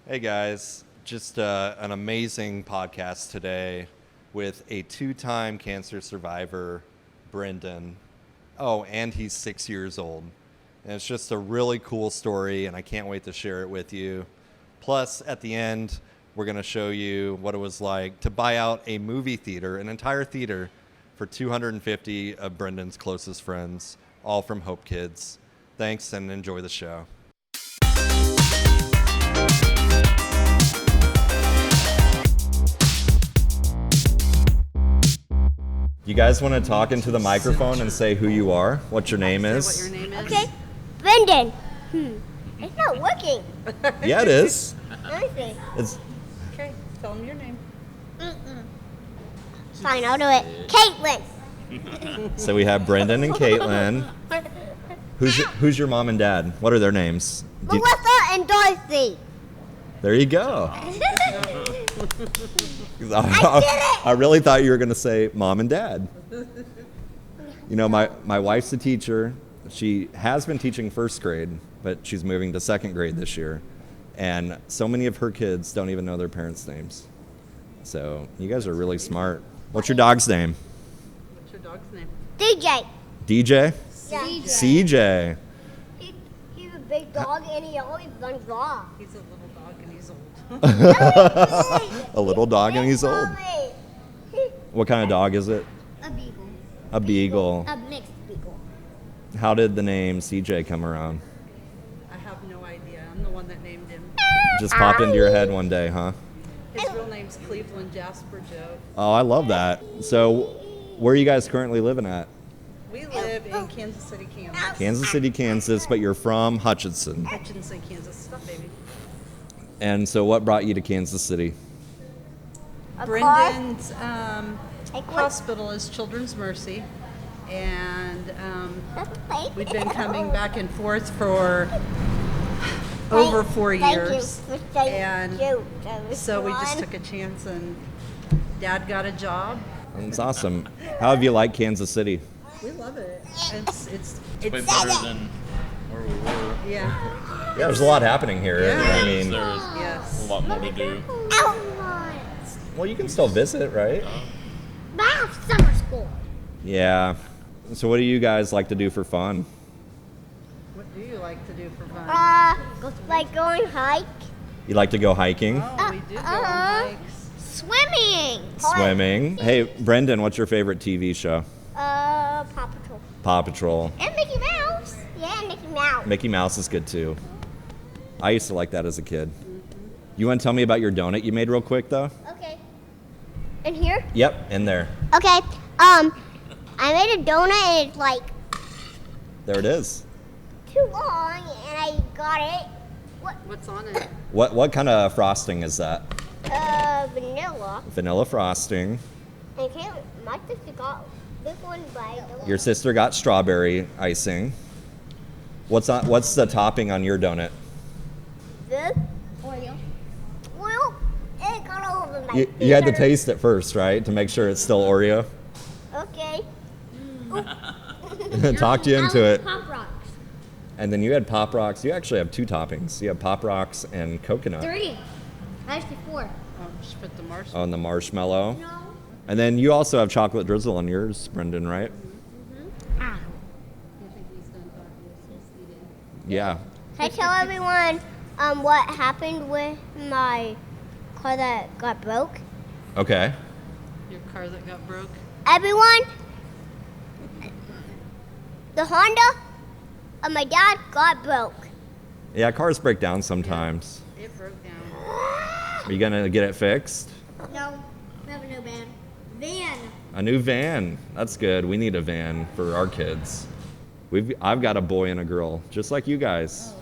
Hey guys, just an amazing podcast today with a two-time cancer survivor, Brendan. Oh, and he's 6 years old. And it's just a really cool story, and I can't wait to share it with you. Plus, at the end, we're going to show you what it was like to buy out a movie theater, an entire theater, for 250 of Brendan's closest friends, all from Hope Kids. Thanks, and enjoy the show. You guys want to talk into the microphone and say who you are, what your name is? What your name is? Okay, Brendan. It's not working. Yeah, it is. Let me see. It's Okay, tell them your name. Fine, I'll do it. Caitlin. so we have Brendan and Caitlin. Who's your mom and dad? What are their names? Melissa and Dorothy. There you go. I really thought you were going to say mom and dad. You know, my wife's a teacher. She has been teaching first grade, but she's moving to second grade this year. And so many of her kids don't even know their parents' names. So you guys are really smart. What's your dog's name? What's your dog's name? DJ. DJ? Yeah. CJ. He's a big dog and he always runs off. He's a little dog and he's old. A little dog and he's old. What kind of dog is it? A beagle. A beagle. A mixed beagle. How did the name CJ come around? I have no idea. I'm the one that named him. Just popped into your head one day, huh? His real name's Cleveland Jasper Joe. Oh, I love that. So, where are you guys currently living at? We live in Kansas City, Kansas. Kansas City, Kansas, but you're from Hutchinson. Hutchinson, Kansas. Stop, baby. And so what brought you to Kansas City? A Brendan's car. hospital is Children's Mercy. And we've been coming back and forth for over 4 years. And so we just took a chance, and Dad got a job. That's awesome. How have you liked Kansas City? We love it. It's Way better than where we were. yeah. Yeah, there's a lot happening here. Yeah. I mean, There's Yes. a lot more to do. well, you can still visit, right? But I have summer school. Yeah. So what do you guys like to do for fun? What do you like to do for fun? Like going hike. You like to go hiking? Oh, we do go on hikes. Swimming. Swimming. Hey, Brendan, what's your favorite TV show? Paw Patrol. Paw Patrol. And Mickey Mouse. Yeah, Mickey Mouse. Mickey Mouse is good too. I used to like that as a kid. You want to tell me about your donut you made real quick though? Okay. In here? Yep, in there. Okay. I made a donut and it's like There it is. too long and I got it. What's on it? What kind of frosting is that? Vanilla. Vanilla frosting. I can't. My sister got this one by Your sister got strawberry icing. What's the topping on your donut? this Oreo. Well, it got all over my You had to finger. taste it first, right? To make sure it's still Oreo. Okay. Talked you into it. Pop Rocks. And then you had Pop Rocks. You actually have two toppings. You have Pop Rocks and coconut. 3. Actually 4. Just put the marshmallow. On the marshmallow. No. And then you also have chocolate drizzle on yours, Brendan, right? Ah. Yeah. Can I tell everyone what happened with my car that got broke? Okay. Your car that got broke. Everyone, the Honda of my dad got broke. Yeah, cars break down sometimes. It broke down. Are you gonna get it fixed? No, we have a new van. A new van. That's good. We need a van for our kids. I've got a boy and a girl, just like you guys.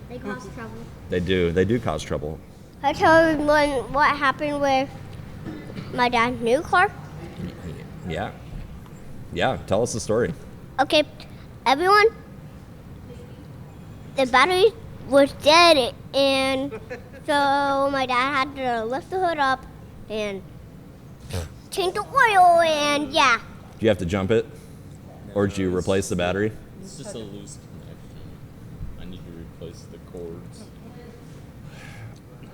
They cause trouble. They do. They do cause trouble. Can I tell everyone what happened with my dad's new car? Yeah. Yeah. Tell us the story. Okay, everyone, the battery was dead, and so my dad had to lift the hood up and change the oil, and yeah. Do you have to jump it, or did you replace the battery? It's just a loose connection. I need to replace the cords.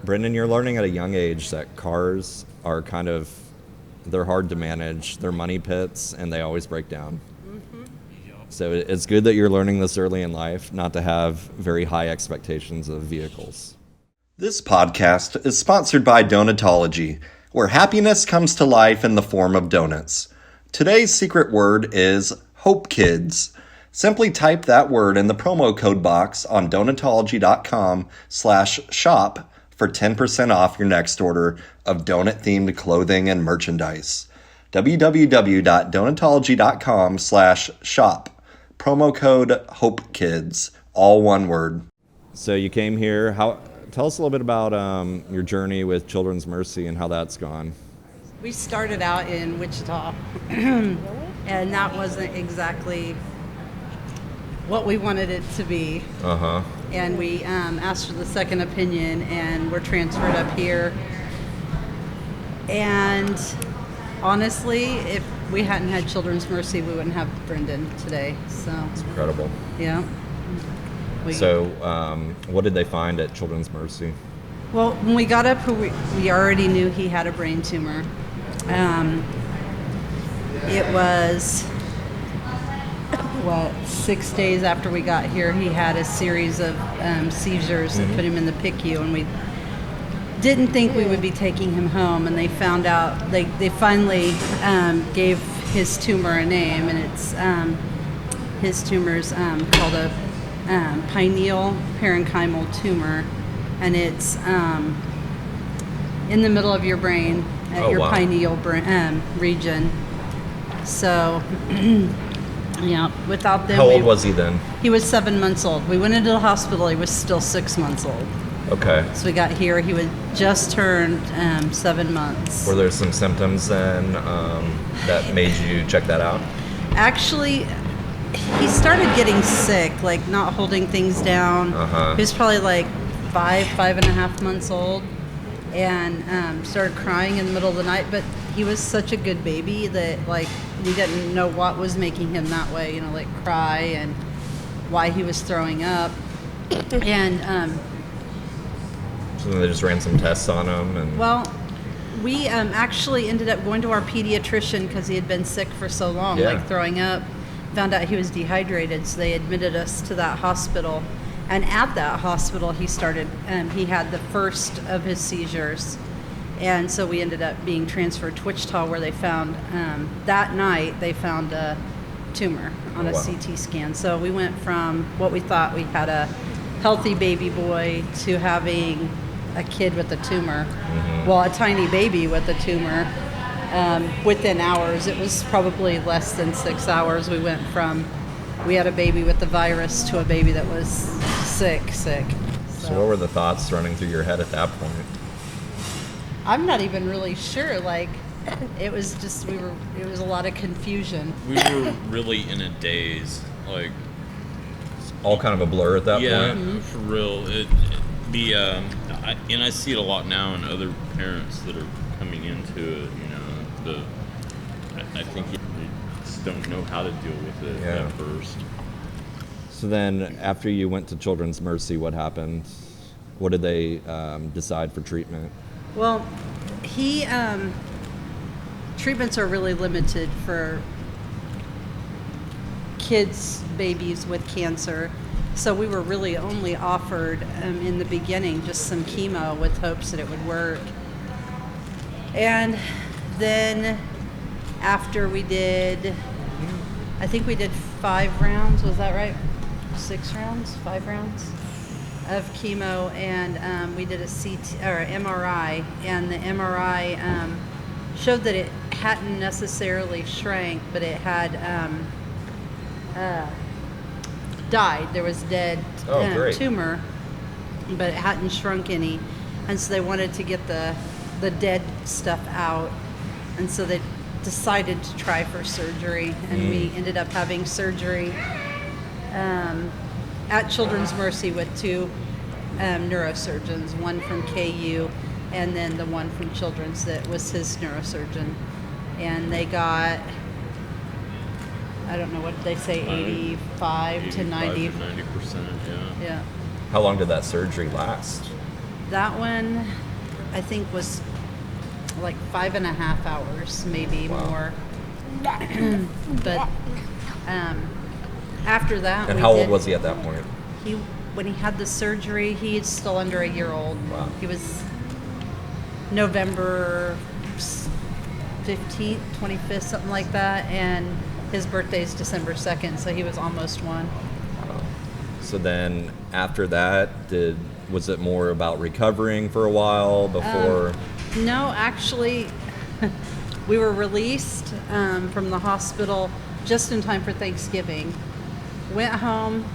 Brendan, you're learning at a young age that cars are they're hard to manage. They're money pits, and they always break down. So it's good that you're learning this early in life, not to have very high expectations of vehicles. This podcast is sponsored by Donutolgy, where happiness comes to life in the form of donuts. Today's secret word is HopeKids. Simply type that word in the promo code box on donutology.com/shop for 10% off your next order of donut-themed clothing and merchandise. www.donutology.com/shop. Promo code HopeKids, all one word. So you came here. Tell us a little bit about your journey with Children's Mercy and how that's gone. We started out in Wichita, and that wasn't exactly what we wanted it to be. And we asked for the second opinion, and we're transferred up here. And honestly, if we hadn't had Children's Mercy, we wouldn't have Brendan today. So It's incredible. yeah. So what did they find at Children's Mercy? Well, when we got up, we already knew he had a brain tumor. It was 6 days after we got here, he had a series of seizures that put him in the PICU, and we didn't think we would be taking him home. And they found out they finally gave his tumor a name, and it's his tumor's called a pineal parenchymal tumor, and it's in the middle of your brain at your pineal region. So, yeah, without them. How old was he then? He was 7 months old. We went into the hospital. He was still 6 months old. Okay. So we got here. He was just turned 7 months. Were there some symptoms then that made you check that out? Actually, he started getting sick, like not holding things down. He was probably like 5.5 months old, and started crying in the middle of the night. But he was such a good baby that like we didn't know what was making him that way, like cry, and why he was throwing up. And so then they just ran some tests on him, and well, we actually ended up going to our pediatrician because he had been sick for so long, like throwing up. Found out he was dehydrated, so they admitted us to that hospital. And at that hospital, he had the first of his seizures. And so we ended up being transferred to Wichita, where they found, that night, they found a tumor on a CT scan. So we went from what we thought we had a healthy baby boy to having a kid with a tumor. Well, a tiny baby with a tumor. Within hours, it was probably less than 6 hours. We went from, we had a baby with the virus to a baby that was sick. So what were the thoughts running through your head at that point? I'm not even really sure. Like, it was just, it was a lot of confusion. We were really in a daze. Like, All kind of a blur at that point? yeah, for real. And I see it a lot now in other parents that are coming into it, I think they just don't know how to deal with it at first. So then after you went to Children's Mercy, what happened? What did they decide for treatment? Well, treatments are really limited for kids, babies with cancer. So we were really only offered in the beginning just some chemo with hopes that it would work. And then after we did, I think we did 5 rounds, was that right? 6 rounds, 5 rounds of chemo, and we did a CT or MRI, and the MRI showed that it hadn't necessarily shrank, but it had died. There was dead tumor, but it hadn't shrunk any, and so they wanted to get the dead stuff out, and so they decided to try for surgery, and we ended up having surgery at Children's Mercy with 2 neurosurgeons, one from KU and then the one from Children's that was his neurosurgeon. And they got, I don't know, what did they say, 85 to 90? 90%, Yeah. How long did that surgery last? That one, I think, was like 5.5 hours, maybe more. But after that, And how old was he at that point? When he had the surgery, he's still under a year old. Wow. He was November 15th, 25th, something like that, and his birthday's December 2nd, so he was almost 1. So then after that, was it more about recovering for a while before? No, actually, we were released from the hospital just in time for Thanksgiving. Went home,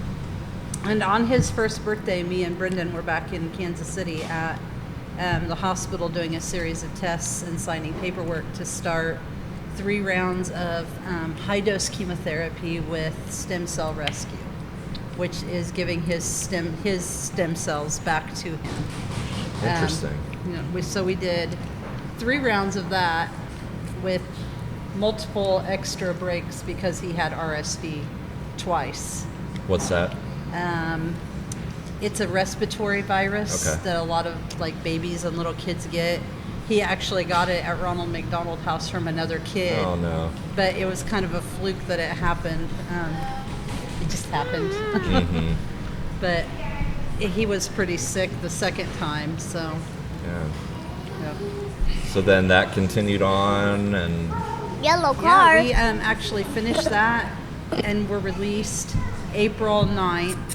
and on his first birthday, me and Brendan were back in Kansas City at the hospital doing a series of tests and signing paperwork to start 3 rounds of high-dose chemotherapy with stem cell rescue, which is giving his stem cells back to him. Interesting. So we did 3 rounds of that with multiple extra breaks because he had RSV twice. What's that? It's a respiratory virus that a lot of babies and little kids get. He actually got it at Ronald McDonald House from another kid. Oh no. But it was kind of a fluke that it happened. It just happened. Mm-hmm. But he was pretty sick the second time, so. Yeah. So then that continued on, and Yellow car. Yeah, we actually finished that and were released April 9th.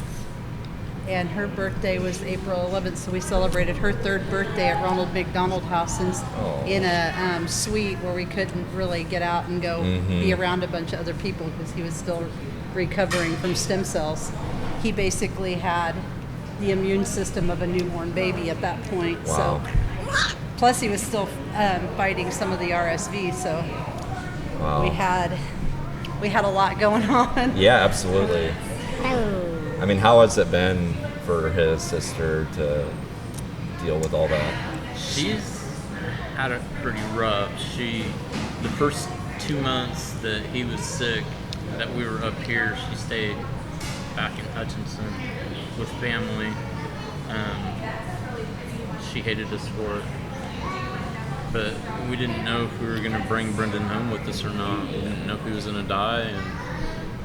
And her birthday was April 11th, so we celebrated her 3rd birthday at Ronald McDonald House in a suite where we couldn't really get out and go be around a bunch of other people because he was still recovering from stem cells. He basically had the immune system of a newborn baby at that point. Wow. So, plus he was still fighting some of the RSV, so wow. we had a lot going on. Yeah, absolutely. I mean, how has it been for his sister to deal with all that? She's had it pretty rough. The first 2 months that he was sick, that we were up here, she stayed back in Hutchinson with family. She hated us for it. But we didn't know if we were going to bring Brendan home with us or not. We didn't know if he was going to die,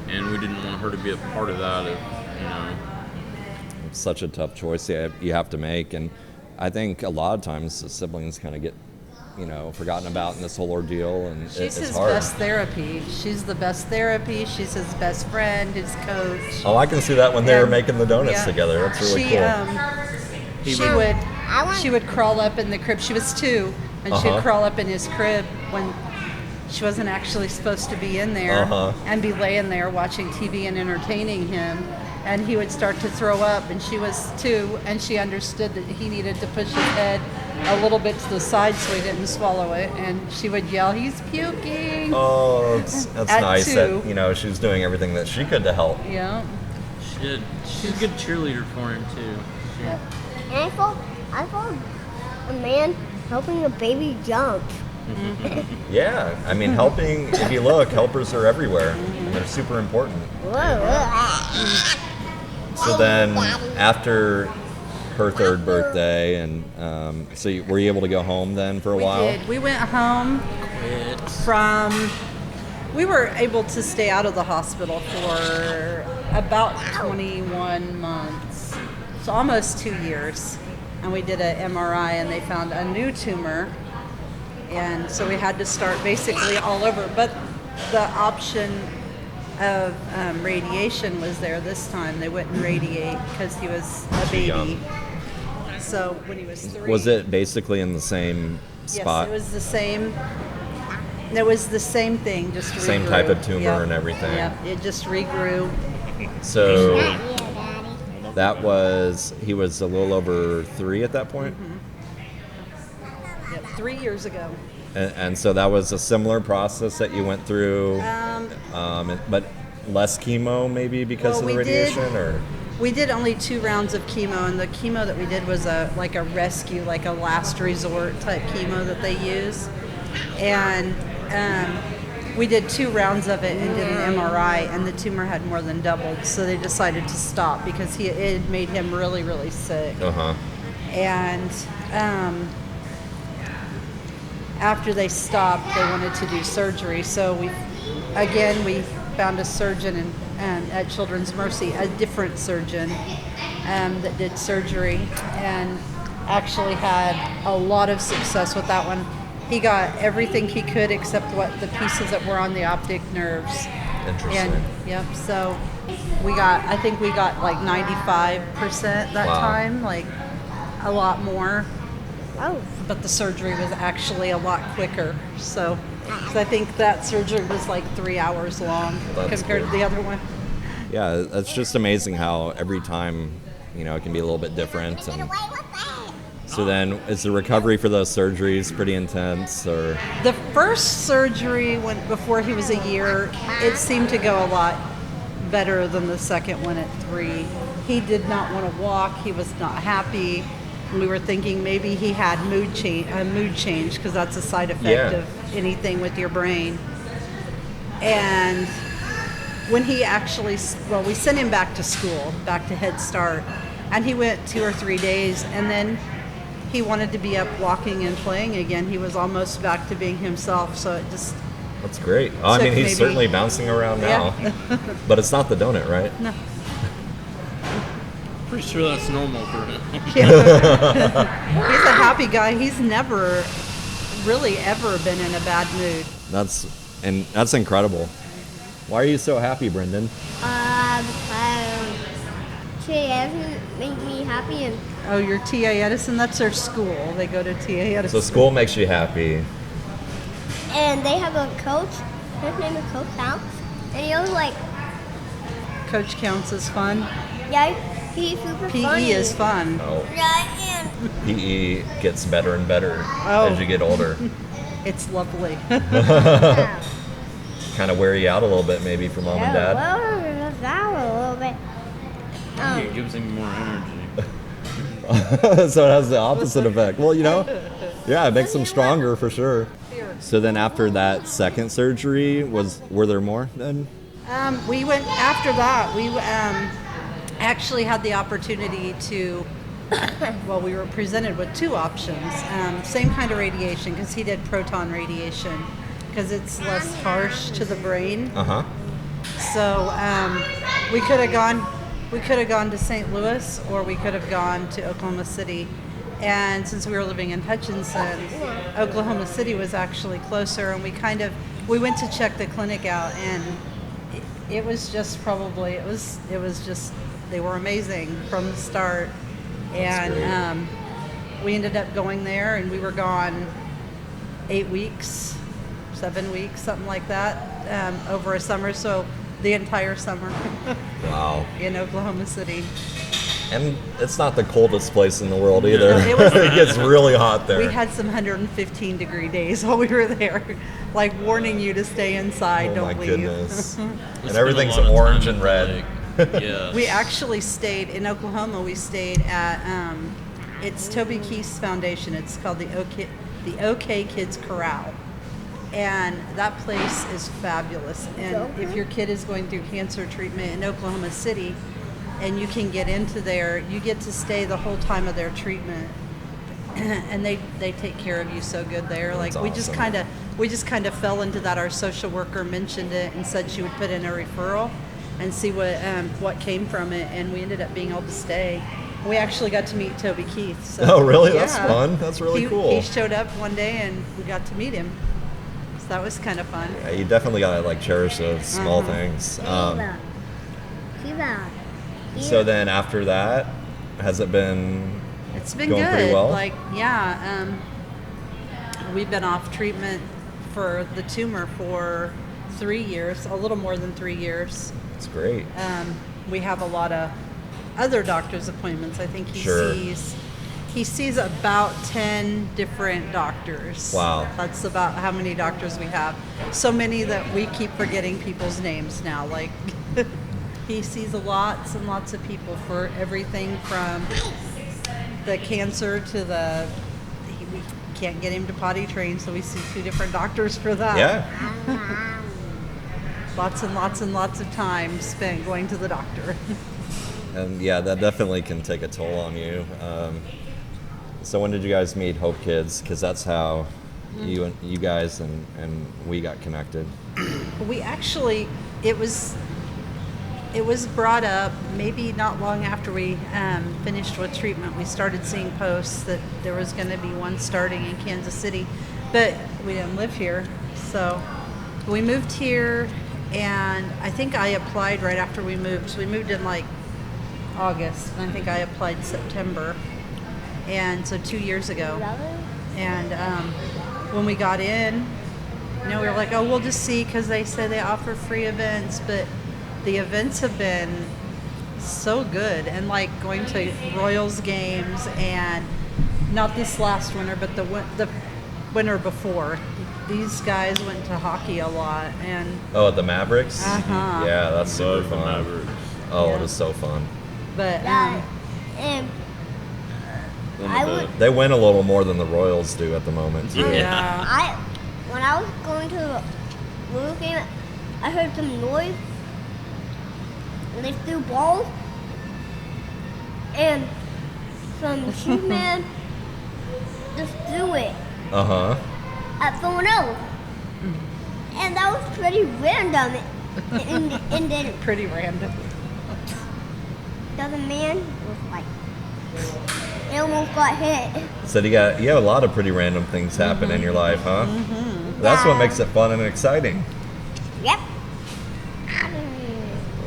and we didn't want her to be a part of that. It's such a tough choice you have to make, and I think a lot of times the siblings kind of get, forgotten about in this whole ordeal, and She's it's his hard. best therapy. She's the best therapy. She's his best friend, his coach. Oh, I can see that when they were making the donuts together. That's really cool. She would crawl up in the crib. She was 2, and she'd crawl up in his crib when she wasn't actually supposed to be in there, and be laying there watching TV and entertaining him. And he would start to throw up, and she was 2, and she understood that he needed to push his head a little bit to the side so he didn't swallow it, and she would yell, "He's puking!" Oh, that's At nice 2. that she was doing everything that she could to help. Yeah. She did. She's a good cheerleader for him too. And I saw a man helping a baby jump. Yeah, I mean, helping. If you look, helpers are everywhere, and they're super important. So then, after her 3rd birthday, and were you able to go home then for a while? We did. We went home we were able to stay out of the hospital for about 21 months, so almost 2 years. And we did an MRI, and they found a new tumor, and so we had to start basically all over. But the option of radiation was there this time. They wouldn't radiate because he was a baby. Young. So when he was 3. Was it basically in the same spot? Yes, it was the same. It was the same thing, just regrew. Same type of tumor and everything. Yeah, it just regrew. So he was a little over 3 at that point? Yep, 3 years ago. And so that was a similar process that you went through, but less chemo maybe because of the radiation? Or we did only 2 rounds of chemo, and the chemo that we did was a rescue, like a last resort type chemo that they use. And we did 2 rounds of it and did an MRI, and the tumor had more than doubled, so they decided to stop because it made him really, really sick. And after they stopped, they wanted to do surgery. So we found a surgeon at Children's Mercy, a different surgeon that did surgery, and actually had a lot of success with that one. He got everything he could except what the pieces that were on the optic nerves. Interesting. And yep, so I think we got like 95% that time, like a lot more. Oh. But the surgery was actually a lot quicker. So I think that surgery was like 3 hours long compared to the other one. Yeah, it's just amazing how every time, it can be a little bit different. And so then, is the recovery for those surgeries pretty intense, or? The first surgery, before he was a year, it seemed to go a lot better than the second one at 3. He did not want to walk. He was not happy. We were thinking maybe he had a mood change, because that's a side effect of anything with your brain. And when he actually, we sent him back to school, back to Head Start, and he went 2 or 3 days, and then he wanted to be up walking and playing again. He was almost back to being himself, so it just... That's great. I mean, he's certainly bouncing around now, but it's not the donut, right? No. Pretty sure that's normal for him. He's a happy guy. He's never really ever been in a bad mood. That's incredible. Why are you so happy, Brendan? Because she doesn't make me happy. And Oh, you're T.A. Edison? That's their school. They go to T.A. Edison. So school makes you happy. they have a coach. His name is Coach Counts. And he always like, Coach Counts is fun. yeah, he's super PE funny. is fun. Oh, Yeah, and PE gets better and better as you get older. It's lovely. Kind of wear you out a little bit, maybe, for mom and dad. Well, that a little bit. It gives him more energy. So it has the opposite effect. Well, it makes them stronger for sure. So then after that second surgery, were there more then? We went after that. We actually had the opportunity to, we were presented with 2 options. Same kind of radiation, because he did proton radiation, because it's less harsh to the brain. Uh-huh. So we could have gone to St. Louis, or we could have gone to Oklahoma City. And since we were living in Hutchinson, Oklahoma City was actually closer, and we went to check the clinic out, and it was just they were amazing from the start. And we ended up going there, and we were gone 8 weeks, 7 weeks, something like that, over a summer. So the entire summer. Wow. In Oklahoma City. And it's not the coldest place in the world either. No, it gets really hot there. We had some 115-degree days while we were there, like warning you to stay inside, don't leave. Oh my goodness. And Spent everything's a lot of orange time and red. Yeah. We actually stayed in Oklahoma. We stayed at it's Toby Keith's foundation. It's called the OK Kids Corral, and that place is fabulous. And if your kid is going through cancer treatment in Oklahoma City, and you can get into there, you get to stay the whole time of their treatment, and they take care of you so good there. Like, That's we awesome. just kind of fell into that. Our social worker mentioned it and said she would put in a referral and see what came from it, and we ended up being able to stay. We actually got to meet Toby Keith. So, Oh, really? That's yeah. fun. That's really cool. He showed up one day, and we got to meet him. So that was kind of fun. Yeah, you definitely gotta cherish those small things. So then after that, has it been? It's been going good. pretty well? We've been off treatment for the tumor for 3 years, a little more than 3 years. It's great. We have a lot of other doctor's appointments. I think he sees about 10 different doctors. Wow. That's about how many doctors we have. So many that we keep forgetting people's names now. Like, he sees lots and lots of people for everything from the cancer to we can't get him to potty train, so we see 2 different doctors for that. Yeah. Lots and lots and lots of time spent going to the doctor. And yeah, that definitely can take a toll on you. So when did you guys meet Hope Kids? Because that's how you guys and we got connected. We actually, it was brought up maybe not long after we finished with treatment. We started seeing posts that there was going to be one starting in Kansas City, but we didn't live here. So we moved here, and I think I applied right after we moved. So we moved in like August, and I think I applied September. And so 2 years ago. And when we got in, we were like, oh, we'll just see, because they said they offer free events, but the events have been so good. And like going to Royals games, and not this last winter, but the winter before. These guys went to hockey a lot. And Oh, at the Mavericks? Uh-huh. Yeah, that's super Love the fun. Mavericks. Oh, Yeah. it is so fun. but And One I of the- would- They win a little more than the Royals do at the moment, too. yeah. when I was going to the Royal game, I heard some noise. And they threw balls. And some shoe man just threw it Uh-huh. at someone else. And that was pretty random. And then Pretty random. the other man was like, he almost got hit. So you have a lot of pretty random things happen in your life, huh? That's what makes it fun and exciting. Yep.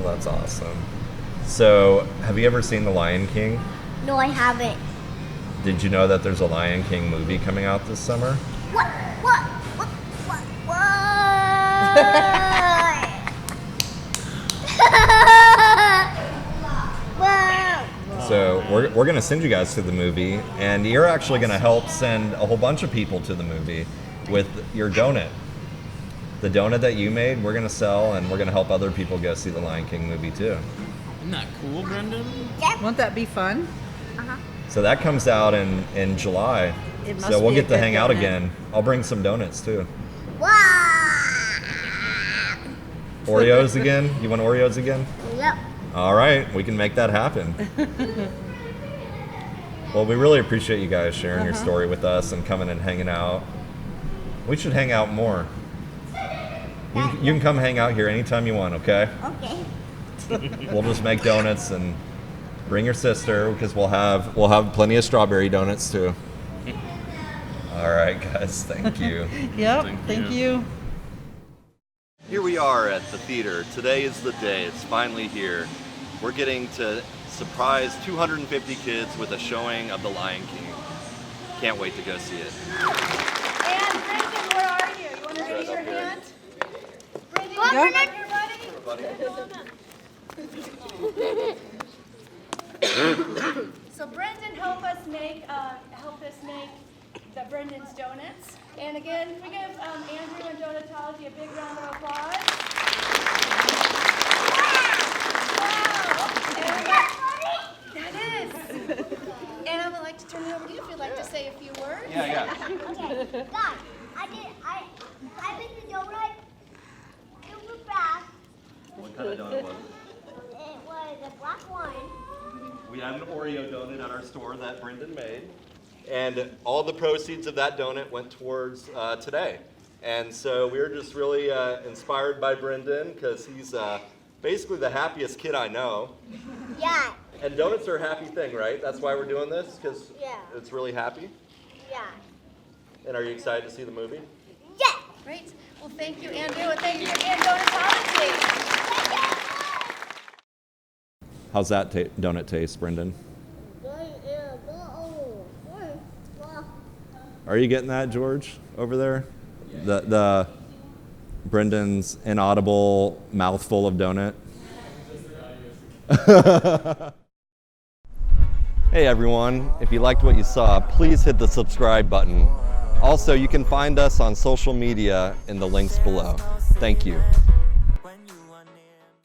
Well, that's awesome. So, have you ever seen The Lion King? No, I haven't. Did you know that there's a Lion King movie coming out this summer? What? What? So we're going to send you guys to the movie, and you're actually going to help send a whole bunch of people to the movie with your donut. The donut that you made, we're going to sell, and we're going to help other people go see the Lion King movie too. Isn't that cool, Brendan? Won't that be fun? So that comes out in July. It must So we'll be a get to good hang out donut. again. I'll bring some donuts too. Wow. Oreos again? You want Oreos again? Yep. All right, we can make that happen. Well, we really appreciate you guys sharing your story with us and coming and hanging out. We should hang out more. You can come hang out here anytime you want, okay? Okay. We'll just make donuts and bring your sister, because we'll have plenty of strawberry donuts too. All right, guys, thank you. Yep. Thank Thank you. you. Here we are at the theater. Today is the day. It's finally here. We're getting to surprise 250 kids with a showing of The Lion King. Can't wait to go see it. And Brendan, where are you? You want to raise your hand? Brendan, Go. you right here, buddy? So Brendan helped us make the Brendan's Donuts. And again, we give Andrew and Donutolgy a big round of applause. Wow! And we got, that is. And I would like to turn it over to you if you'd like to say a few words. Yeah. Okay. Guys, I made the donut super fast. What kind of donut was it? It was a black one. We had an Oreo donut at our store that Brendan made, and all the proceeds of that donut went towards today. And so we were just really inspired by Brendan, because he's basically the happiest kid I know. Yeah. And donuts are a happy thing, right? That's why we're doing this, because Yeah. it's really happy. Yeah. And are you excited to see the movie? Yeah. Great. Well, thank you, Andrew, and thank you again, Donutology. How's that donut taste, Brendan? Are you getting that, George, over there? The Brendan's inaudible mouthful of donut. Hey everyone, if you liked what you saw, please hit the subscribe button. Also, you can find us on social media in the links below. Thank you.